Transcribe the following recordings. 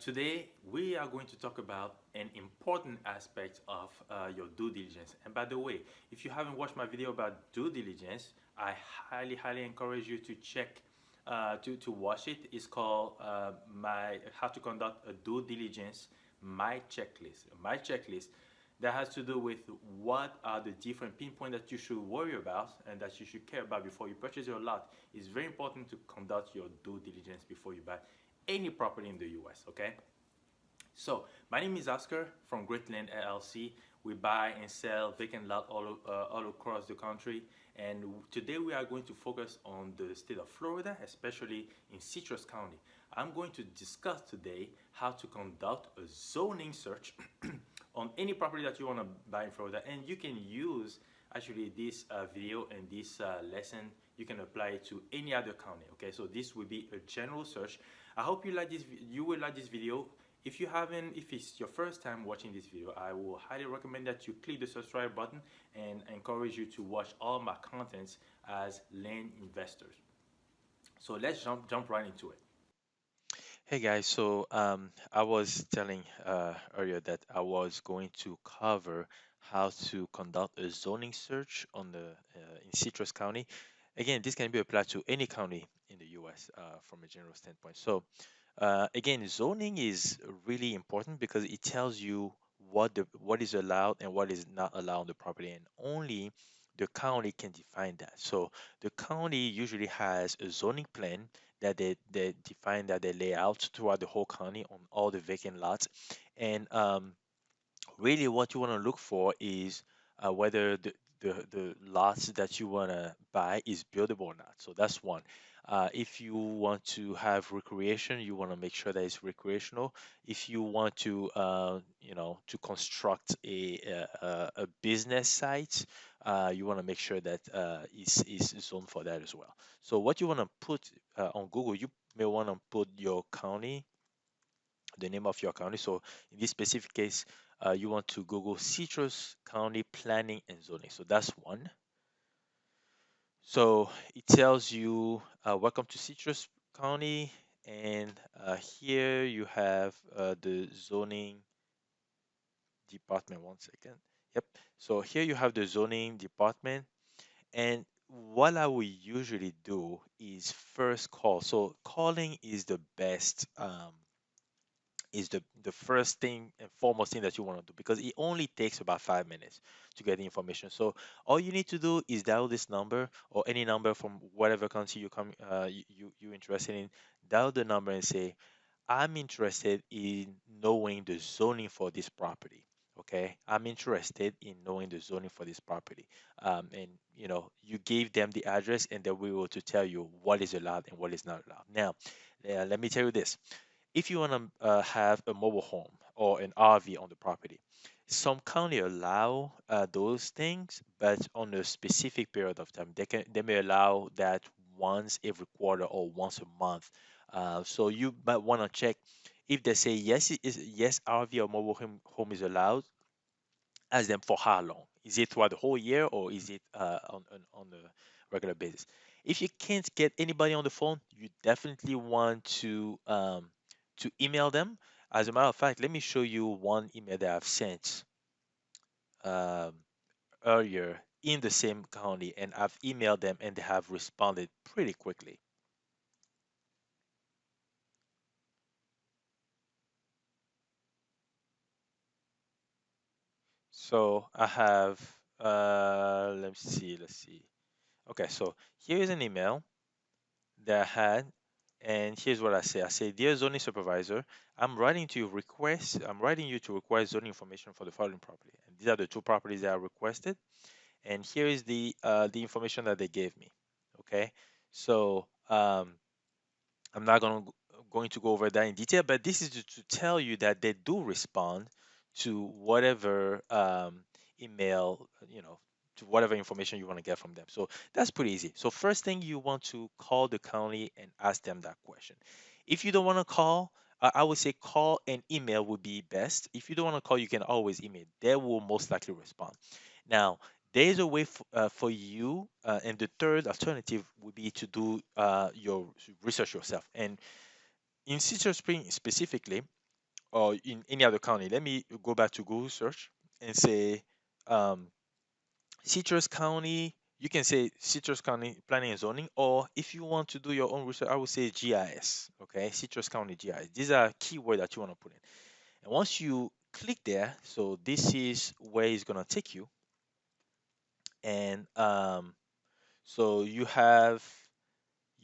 Today we are going to talk about an important aspect of your due diligence. And by the way, if you haven't watched my video about due diligence, I highly encourage you to check to watch it. It's called my how to conduct a due diligence, my checklist. My checklist that has to do with what are the different pinpoints that you should worry about and that you should care about before you purchase your lot. It's very important to conduct your due diligence before you buy any property in the US, okay? So, my name is Oscar from Great Lands LLC. We buy and sell vacant lot all across the country. And today we are going to focus on the state of Florida, especially in Citrus County. I'm going to discuss today how to conduct a zoning search on any property that you want to buy in Florida. And you can use actually this video and this lesson, you can apply it to any other county. Okay, so this will be a general search. I hope you like this. You will like this video. If you haven't, if it's your first time watching this video, I will highly recommend that you click the subscribe button and encourage you to watch all my contents as land investors. So let's jump right into it. Hey guys, I was telling earlier that I was going to cover how to conduct a zoning search on the in Citrus County. Again, this can be applied to any county in the U.S. From a general standpoint. Again, zoning is really important because it tells you what is allowed and what is not allowed on the property, and only the county can define that. So the county usually has a zoning plan that they define that they lay out throughout the whole county on all the vacant lots. And really what you want to look for is whether the lots that you want to buy is buildable or not. So that's one. If you want to have recreation, you want to make sure that it's recreational. If you want to, to construct a business site, you want to make sure that is zoned for that as well. So what you want to put on Google, you may want to put your county, the name of your county. So in this specific case, you want to Google Citrus County Planning and Zoning. So that's one. So it tells you, welcome to Citrus County. And here you have the zoning department. One second. Yep. So here you have the zoning department. And what I will usually do is first call. So calling is the best is the first thing and foremost thing that you want to do because it only takes about 5 minutes to get the information. So all you need to do is dial this number or any number from whatever country you interested in. Dial the number and say, I'm interested in knowing the zoning for this property. Okay, I'm interested in knowing the zoning for this property. And you gave them the address, and they will be able to tell you what is allowed and what is not allowed. Now, let me tell you this: if you want to have a mobile home or an RV on the property, some county allow those things, but on a specific period of time. They may allow that once every quarter or once a month. So you might want to check if they say yes, yes, RV or home is allowed. Ask them for how long. Is it throughout the whole year or is it on a regular basis? If you can't get anybody on the phone, you definitely want to email them. As a matter of fact, let me show you one email that I've sent um, earlier in the same county, and I've emailed them and they have responded pretty quickly. So I have, let's see. Okay, so here is an email that I had, and here's what I say. I say, dear zoning supervisor, I'm writing you to request zoning information for the following property. And these are the two properties that I requested. And here is the information that they gave me. Okay, so I'm not going to go over that in detail, but this is to tell you that they do respond to whatever email, to whatever information you want to get from them. So that's pretty easy. So first thing, you want to call the county and ask them that question. If you don't want to call, I would say call and email would be best. If you don't want to call, you can always email. They will most likely respond. Now, there is a way for you, and the third alternative would be to do your research yourself. And in Citrus Spring specifically, or in any other county. Let me go back to Google search and say um, Citrus County. You can say Citrus County Planning and Zoning, or if you want to do your own research, I would say GIS. Okay, Citrus County GIS. These are keywords that you want to put in. And once you click there, so this is where it's gonna take you. And so you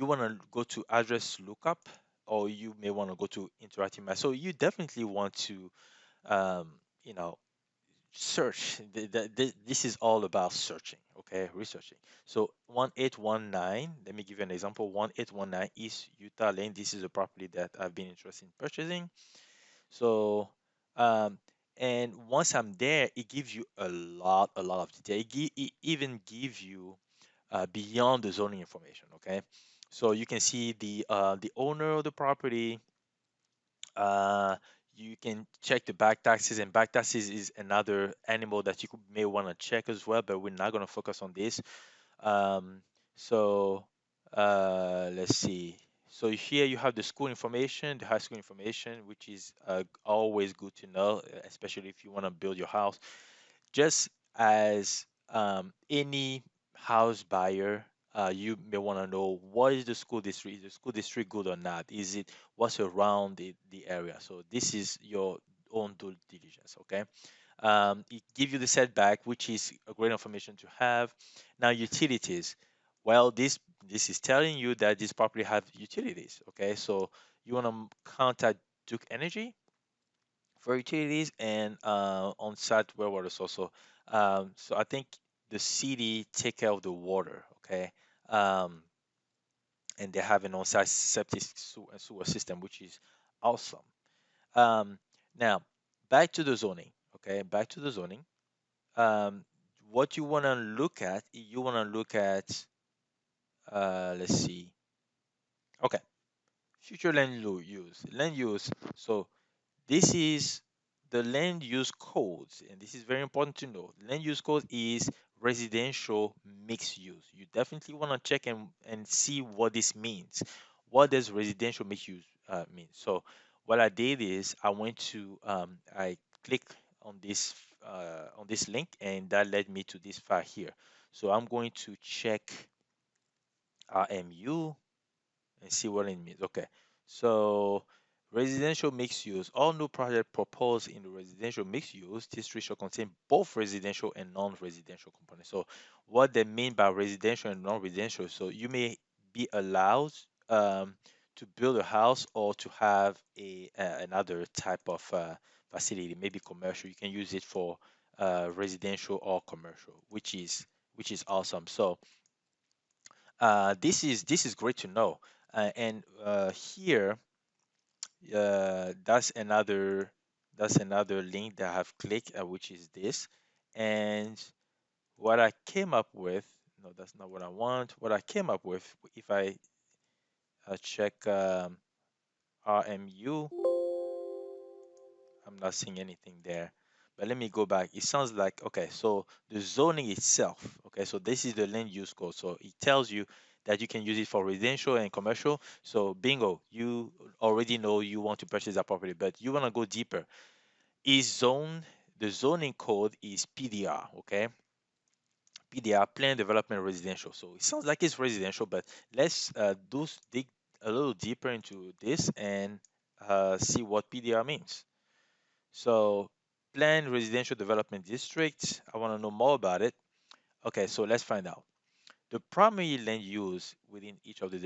want to go to address lookup, or you may want to go to interactive map. So you definitely want to um, you know search. This is all about searching, okay, researching. So 1819, let me give you an example. 1819 East Utah Lane. This is a property that I've been interested in purchasing. So um, and once I'm there, it gives you a lot of detail. It even gives you beyond the zoning information, okay. So you can see the owner of the property. uh, you can check the back taxes, and back taxes is another animal that may want to check as well, but we're not going to focus on this. Um, so let's see. So here you have the school information, the high school information, which is always good to know, especially if you want to build your house. Just as any house buyer, you may want to know, what is the school district? Is the school district good or not? Is it what's around the area? So this is your own due diligence, okay? It gives you the setback, which is a great information to have. Now utilities. Well, this is telling you that this property have utilities, okay? So you want to contact Duke Energy for utilities, and on-site well water also. So I think the city take care of the water, okay? Um, and they have an on-site septic sewer system, which is awesome. Um, Now, back to the zoning, okay? Back to the zoning. Um, what you want to look at, you want to look at, let's see, okay, future use. Land use. So this is the land use codes, and this is very important to know. Land use code is residential mixed use. You definitely want to check and see what this means. What does residential mixed use mean? So what I did is I clicked on this link, and that led me to this file here. So I'm going to check RMU and see what it means. Okay, so residential mixed use. All new project proposed in the residential mixed use district shall contain both residential and non-residential components. So what they mean by residential and non-residential, so you may be allowed to build a house or to have another type of facility, maybe commercial. You can use it for residential or commercial, which is awesome. So this is great to know. And here, that's another link that I have clicked, which is this. And what I came up with, no, that's not what I want. What I came up with, if I check RMU, I'm not seeing anything there. But let me go back. It sounds like, okay, so the zoning itself, okay, so this is the land use code. So it tells you that you can use it for residential and commercial. So bingo, you already know you want to purchase that property, but you want to go deeper. The zoning code is PDR, okay? PDR, Plan Development Residential. So it sounds like it's residential, but let's dig a little deeper into this and see what PDR means. So, planned residential development district, I want to know more about it. Okay, so let's find out. The primary land use within each of the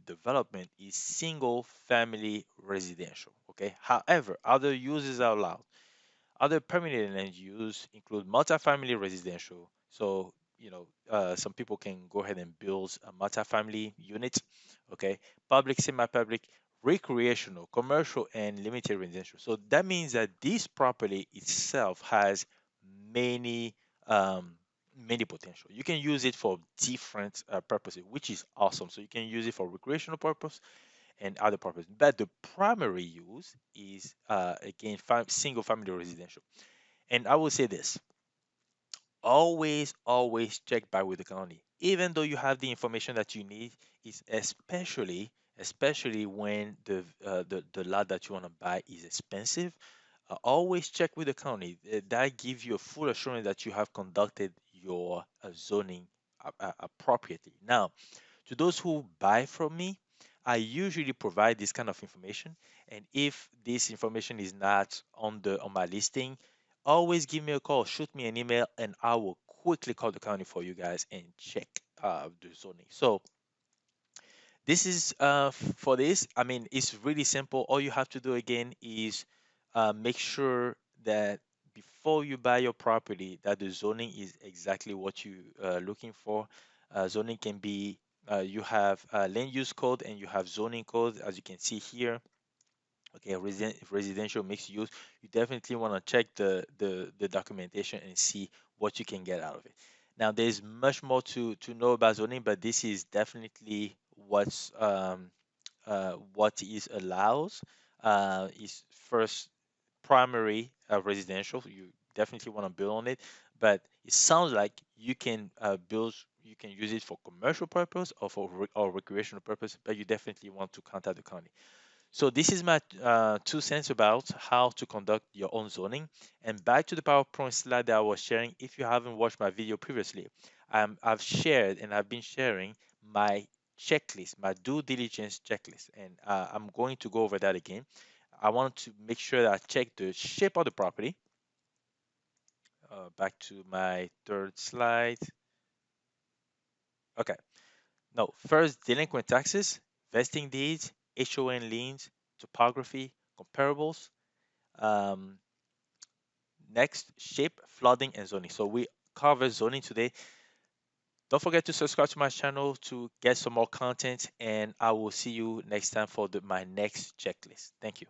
development is single family residential. Okay, however, other uses are allowed. Other permitted land use include multifamily residential. So, some people can go ahead and build a multifamily unit. Okay, public, semi-public, recreational, commercial, and limited residential. So that means that this property itself has many, um, many potential. You can use it for different purposes, which is awesome. So you can use it for recreational purpose and other purposes. But the primary use is again single family residential. And I will say this: always check back with the county, even though you have the information that you need. Is especially especially when the lot that you want to buy is expensive. Always check with the county. That gives you a full assurance that you have conducted your zoning appropriately. Now, to those who buy from me, I usually provide this kind of information. And if this information is not on my listing, always give me a call, shoot me an email, and I will quickly call the county for you guys and check the zoning. So this is for this. I mean, it's really simple. All you have to do again is make sure that before you buy your property, that the zoning is exactly what you looking for. Zoning can be you have land use code and you have zoning code, as you can see here. Okay, residential mixed use. You definitely want to check the documentation and see what you can get out of it. Now, there's much more to know about zoning, but this is definitely what is allows is first primary residential. You definitely want to build on it, but it sounds like you can build. You can use it for commercial purpose or for or recreational purpose, but you definitely want to contact the county. So this is my 2 cents about how to conduct your own zoning. And back to the PowerPoint slide that I was sharing. If you haven't watched my video previously, I've shared and I've been sharing my checklist, my due diligence checklist, and I'm going to go over that again. I want to make sure that I check the shape of the property. Back to my third slide. Okay. No, first delinquent taxes, vesting deeds, HON liens, topography, comparables. Um, Next, shape, flooding, and zoning. So we cover zoning today. Don't forget to subscribe to my channel to get some more content, and I will see you next time for my next checklist. Thank you.